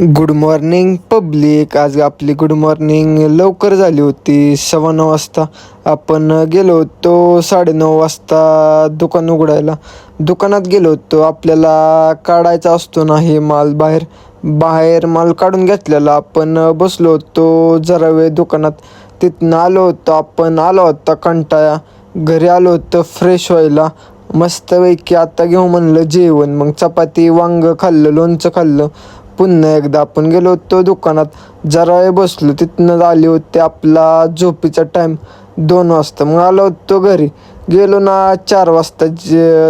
Good morning public. आज आपली good morning लवकर झाली होती. 9:15 वाजता आपण गेलो होतो. 9:30 वाजता दुकान उघडायला दुकानात गेलो होतो. आपल्याला काढायचा असतो ना हे माल बाहेर माल काढून घेतलेला. आपण बसलो होतो जरा वेळ दुकानात. तिथनं आलो होतो आपण. आला होता कंटाळा. घरी आलो होतो फ्रेश व्हायला. मस्तपैकी आता घेऊ म्हणलं जेवण. मग चपाती वांग खाल्लं, लोणचं खाल्लं. पुन्हा एकदा आपण गेलो होतो दुकानात. जरा वेळ बसलो. तिथनं आले होते आपला झोपेचा टाईम 2 वाजता. मग आलो होतो घरी. गेलो ना 4 वाजता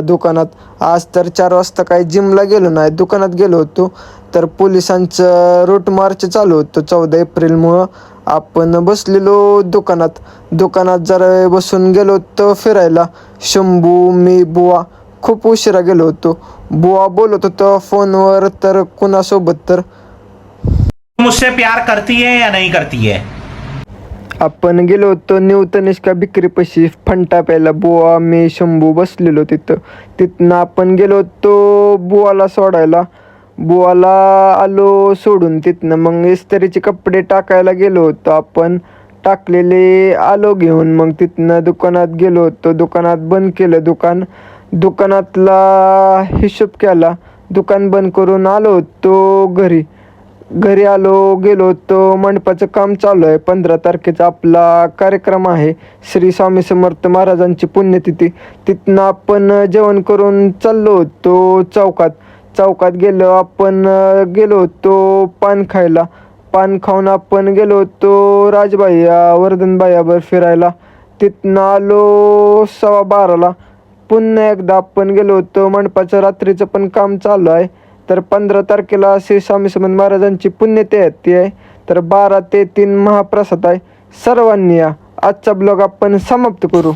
दुकानात. आज तर 4 वाजता काही जिमला गेलो नाही, दुकानात गेलो होतो. तर पोलिसांचं रूट मार्च चालू होतं 14 एप्रिलमुळं. आपण बसलेलो दुकानात जरा वेळ बसून गेलो होतो फिरायला. शंभू, मी, बुवा खूप उशिरा गेलो होतो. बुवा बोलत होतो फोनवर तर कुणासोबत तर. मुझसे प्यार करती है या नहीं करती है? आपण गेलो होतो न्यू तनिष्का बिक्रीपाशी फंटा प्यायला. बुवा, मी, शंभू बसलेलो तिथनं आपण गेलो होतो बुवाला सोडायला. बुवाला आलो सोडून. तिथनं मग इस्त्रीचे कपडे टाकायला गेलो होतो आपण. टाकलेले आलो घेऊन. मग तिथनं दुकानात गेलो होतो. दुकानात बंद केलं दुकानातला हिशोब केला. दुकान बंद करून आलो होतो घरी आलो. गेलो होतो. मंडपाचं काम चालू आहे. 15 तारखेचा आपला कार्यक्रम आहे. श्री स्वामी समर्थ महाराजांची पुण्यतिथी. तिथनं आपण जेवण करून चाललो होतो चौकात गेलो होतो पान खायला. पान खाऊन आपण गेलो होतो राजबाह्या वर्धनबाह्यावर फिरायला. तिथनं आलो 12:15ला. पुन्हा एकदा आपण गेलो होतो मंडपाचं. रात्रीचं पण काम चालू आहे. तर 15 तारखेला श्री स्वामी समर्थ महाराजांची पुण्यतिथी आहे. तर 12 ते 3 महाप्रसाद आहे. सर्वांनी या. आजचा ब्लॉग आपण समाप्त करू.